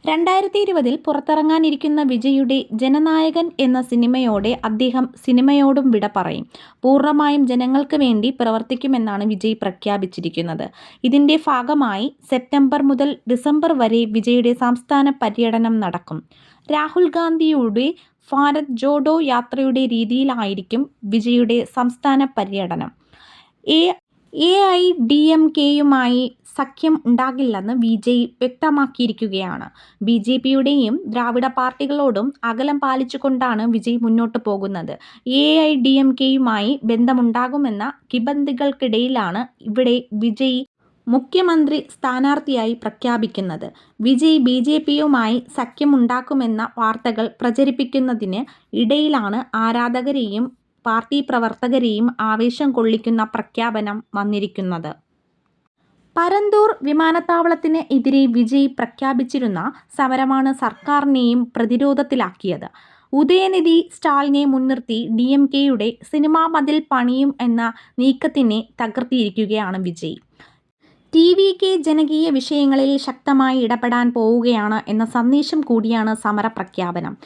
2020 പുറത്തിറങ്ങാനിരിക്കുന്ന വിജയുടെ ജനനായകൻ എന്ന സിനിമയോടെ അദ്ദേഹം സിനിമയോടും വിട പറയും. പൂർണ്ണമായും ജനങ്ങൾക്ക് വേണ്ടി പ്രവർത്തിക്കുമെന്നാണ് വിജയ് പ്രഖ്യാപിച്ചിരിക്കുന്നത്. ഇതിന്റെ ഭാഗമായി സെപ്റ്റംബർ മുതൽ ഡിസംബർ വരെ വിജയുടെ സംസ്ഥാന പര്യടനം നടക്കും. രാഹുൽ ഗാന്ധിയുടെ ഭാരത് ജോഡോ യാത്രയുടെ രീതിയിലായിരിക്കും വിജയുടെ സംസ്ഥാന പര്യടനം. AIADMKയുമായി സഖ്യം ഉണ്ടാകില്ലെന്ന് വിജയ് വ്യക്തമാക്കിയിരിക്കുകയാണ്. BJPയുടെയും ദ്രാവിഡ പാർട്ടികളോടും അകലം പാലിച്ചുകൊണ്ടാണ് വിജയ് മുന്നോട്ട് പോകുന്നത്. AIADMKയുമായി ബന്ധമുണ്ടാകുമെന്ന കിംവദന്തികൾക്കിടയിലാണ് ഇവിടെ വിജയ് മുഖ്യമന്ത്രി സ്ഥാനാർത്ഥിയായി പ്രഖ്യാപിക്കുന്നത്. വിജയ് BJPയുമായി സഖ്യമുണ്ടാക്കുമെന്ന വാർത്തകൾ പ്രചരിപ്പിക്കുന്നതിന് ഇടയിലാണ് ആരാധകരെയും പാർട്ടി പ്രവർത്തകരെയും ആവേശം കൊള്ളിക്കുന്ന പ്രഖ്യാപനം വന്നിരിക്കുന്നത്. പരന്തൂർ വിമാനത്താവളത്തിന് എതിരെ വിജയ് പ്രഖ്യാപിച്ചിരുന്ന സമരമാണ് സർക്കാരിനെയും പ്രതിരോധത്തിലാക്കിയത്. ഉദയനിധി സ്റ്റാലിനെ മുൻനിർത്തി DMKയുടെ സിനിമാ മതിൽ പണിയും എന്ന നീക്കത്തിനെ തകർത്തിരിക്കുകയാണ് വിജയ്. TVK ജനകീയ വിഷയങ്ങളിൽ ശക്തമായി ഇടപെടാൻ പോവുകയാണ് എന്ന സന്ദേശം കൂടിയാണ് സമരപ്രഖ്യാപനം.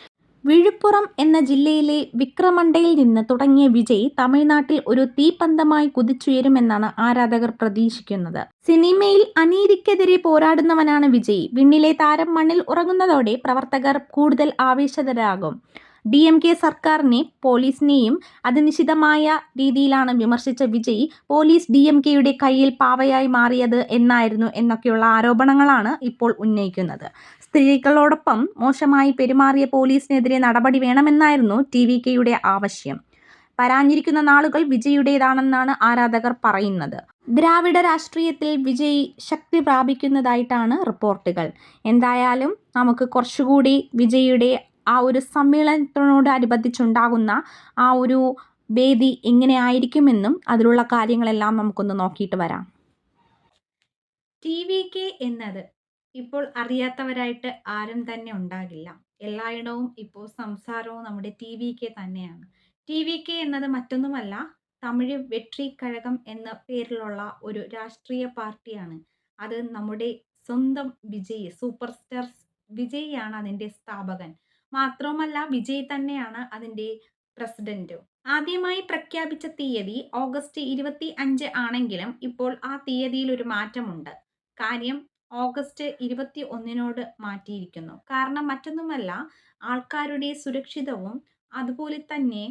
വിഴുപ്പുറം എന്ന ജില്ലയിലെ വിക്രമണ്ടയിൽ നിന്ന് തുടങ്ങിയ വിജയ് തമിഴ്നാട്ടിൽ ഒരു തീപ്പന്തമായി കുതിച്ചുയരുമെന്നാണ് ആരാധകർ പ്രതീക്ഷിക്കുന്നത്. സിനിമയിൽ അനീതിക്കെതിരെ പോരാടുന്നവനാണ് വിജയ്. വിണ്ണിലെ താരം മണ്ണിൽ ഉറങ്ങുന്നതോടെ പ്രവർത്തകർ കൂടുതൽ ആവേശഭരിതരാകും. DMK സർക്കാരിനെയും പോലീസിനെയും അതിനിശിതമായ രീതിയിലാണ് വിമർശിച്ച വിജയ്, പോലീസ് DMKയുടെ കയ്യിൽ പാവയായി മാറിയത് എന്നൊക്കെയുള്ള ആരോപണങ്ങളാണ് ഇപ്പോൾ ഉന്നയിക്കുന്നത്. സ്ത്രീകളോടൊപ്പം മോശമായി പെരുമാറിയ പോലീസിനെതിരെ നടപടി വേണമെന്നായിരുന്നു TVKയുടെ ആവശ്യം. വരാനിരിക്കുന്ന നാളുകൾ വിജയുടേതാണെന്നാണ് ആരാധകർ പറയുന്നത്. ദ്രാവിഡ രാഷ്ട്രീയത്തിൽ വിജയ് ശക്തി പ്രാപിക്കുന്നതായിട്ടാണ് റിപ്പോർട്ടുകൾ. എന്തായാലും നമുക്ക് കുറച്ചുകൂടി വിജയുടെ ആ ഒരു സമ്മേളനത്തോടനുബന്ധിച്ചുണ്ടാകുന്ന ആ ഒരു വേദി എങ്ങനെയായിരിക്കുമെന്നും അതിലുള്ള കാര്യങ്ങളെല്ലാം നമുക്കൊന്ന് നോക്കിയിട്ട് വരാം. TVK എന്നത് ഇപ്പോൾ അറിയാത്തവരായിട്ട് ആരും തന്നെ ഉണ്ടാകില്ല. എല്ലായിടവും ഇപ്പോൾ സംസാരവും നമ്മുടെ TVK തന്നെയാണ്. TVK എന്നത് മറ്റൊന്നുമല്ല, തമിഴ് വെട്രി കഴകം എന്ന പേരിലുള്ള ഒരു രാഷ്ട്രീയ പാർട്ടിയാണ്. അത് നമ്മുടെ സ്വന്തം വിജയ്, സൂപ്പർ സ്റ്റാർ വിജയ് ആണ് അതിൻ്റെ സ്ഥാപകൻ. മാത്രവുമല്ല വിജയ് തന്നെയാണ് അതിൻ്റെ പ്രസിഡന്റും. ആദ്യമായി പ്രഖ്യാപിച്ച തീയതി ഓഗസ്റ്റ് 25 ആണെങ്കിലും ഇപ്പോൾ ആ തീയതിയിൽ ഒരു മാറ്റമുണ്ട്. കാര്യം ഓഗസ്റ്റ് 21 മാറ്റിയിരിക്കുന്നു. കാരണം മറ്റൊന്നുമല്ല, ആൾക്കാരുടെ സുരക്ഷിതവും അതുപോലെ തന്നെ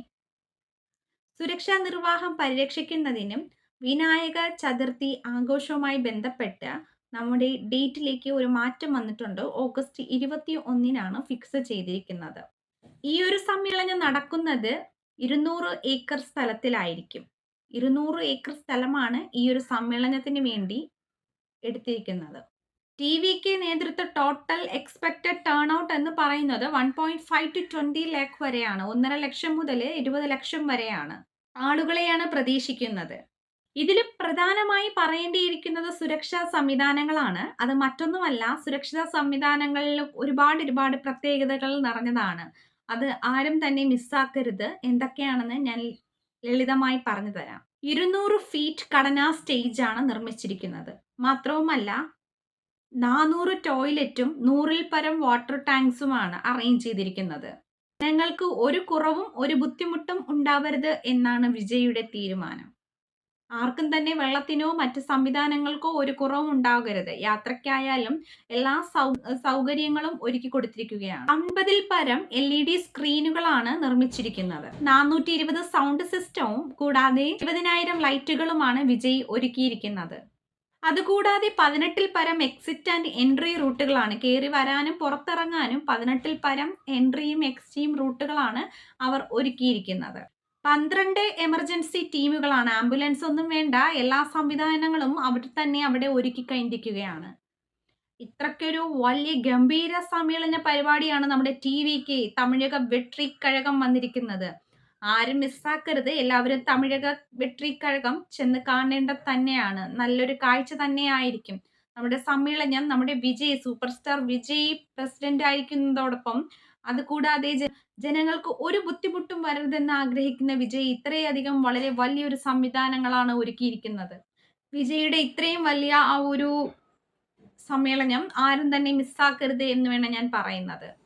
സുരക്ഷാ നിർവാഹം പരിരക്ഷിക്കുന്നതിനും വിനായക ചതുർത്ഥി ആഘോഷവുമായി ബന്ധപ്പെട്ട് നമ്മുടെ ഡേറ്റിലേക്ക് ഒരു മാറ്റം വന്നിട്ടുണ്ട്. ഓഗസ്റ്റ് 21 ഫിക്സ് ചെയ്തിരിക്കുന്നത്. ഈ ഒരു സമ്മേളനം നടക്കുന്നത് 200 ഏക്കർ സ്ഥലത്തിലായിരിക്കും. 200 ഏക്കർ സ്ഥലമാണ് ഈ ഒരു സമ്മേളനത്തിന് വേണ്ടി എടുത്തിരിക്കുന്നത്. TVK നേതൃത്വ ടോട്ടൽ എക്സ്പെക്റ്റഡ് ടേൺ ഔട്ട് എന്ന് പറയുന്നത് 1.5 to 20 lakh വരെയാണ്. 1.5 ലക്ഷം മുതൽ 20 ലക്ഷം വരെയാണ് ആളുകളെയാണ് പ്രതീക്ഷിക്കുന്നത്. ഇതിൽ പ്രധാനമായി പറയേണ്ടിയിരിക്കുന്നത് സുരക്ഷാ സംവിധാനങ്ങളാണ്. അത് മറ്റൊന്നുമല്ല, സുരക്ഷാ സംവിധാനങ്ങളിൽ ഒരുപാട് പ്രത്യേകതകൾ നിറഞ്ഞതാണ്. അത് ആരും തന്നെ മിസ്സാക്കരുത്. എന്തൊക്കെയാണെന്ന് ഞാൻ ലളിതമായി പറഞ്ഞു തരാം. 200 ഫീറ്റ് ഘടനാ സ്റ്റേജാണ് നിർമ്മിച്ചിരിക്കുന്നത്. മാത്രവുമല്ല 400 ടോയ്ലറ്റും 100-ൽ പരം വാട്ടർ ടാങ്ക്സുമാണ് അറേഞ്ച് ചെയ്തിരിക്കുന്നത്. ജനങ്ങൾക്ക് ഒരു കുറവും ഒരു ബുദ്ധിമുട്ടും ഉണ്ടാവരുത് എന്നാണ് വിജയുടെ തീരുമാനം. ആർക്കും തന്നെ വെള്ളത്തിനോ മറ്റ് സംവിധാനങ്ങൾക്കോ ഒരു കുറവും ഉണ്ടാകരുത്. യാത്രയ്ക്കായാലും എല്ലാ സൗകര്യങ്ങളും ഒരുക്കി കൊടുത്തിരിക്കുകയാണ്. 50-ൽ പരം LED സ്ക്രീനുകളാണ് നിർമ്മിച്ചിരിക്കുന്നത്. 420 സൗണ്ട് സിസ്റ്റവും കൂടാതെ 20,000 ലൈറ്റുകളുമാണ് വിജയ് ഒരുക്കിയിരിക്കുന്നത്. അതുകൂടാതെ 18-ൽ പരം എക്സിറ്റ് ആൻഡ് എൻട്രി റൂട്ടുകളാണ്. കയറി വരാനും പുറത്തിറങ്ങാനും 18-ൽ പരം എൻട്രിയും എക്സിറ്റും റൂട്ടുകളാണ് അവർ ഒരുക്കിയിരിക്കുന്നത്. 12 എമർജൻസി ടീമുകളാണ്. ആംബുലൻസ് ഒന്നും വേണ്ട, എല്ലാ സംവിധാനങ്ങളും അവിടെ ഒരുക്കി കഴിഞ്ഞിരിക്കുകയാണ്. ഇത്രയ്ക്കൊരു വലിയ ഗംഭീര സമ്മേളന പരിപാടിയാണ് നമ്മുടെ TVK തമിഴക വെട്രി കഴകം വന്നിരിക്കുന്നത്. ആരും മിസ്സാക്കരുത്. എല്ലാവരും തമിഴക വെട്രി കഴകം ചെന്ന് കാണേണ്ടത് തന്നെയാണ്. നല്ലൊരു കാഴ്ച തന്നെയായിരിക്കും. നമ്മുടെ സമ്മേളനം നമ്മുടെ Vijay, super star Vijay president ആയിരിക്കുന്നതോടൊപ്പം അതുകൂടാതെ ജനങ്ങൾക്ക് ഒരു ബുദ്ധിമുട്ടും വരരുതെന്ന് ആഗ്രഹിക്കുന്ന വിജയ് ഇത്രയധികം വളരെ വലിയൊരു സംവിധാനങ്ങളാണ് ഒരുക്കിയിരിക്കുന്നത്. വിജയുടെ ഇത്രയും വലിയ ആ ഒരു സമ്മേളനം ആരും തന്നെ മിസ്സാക്കരുത് എന്ന് വേണം ഞാൻ പറയുന്നത്.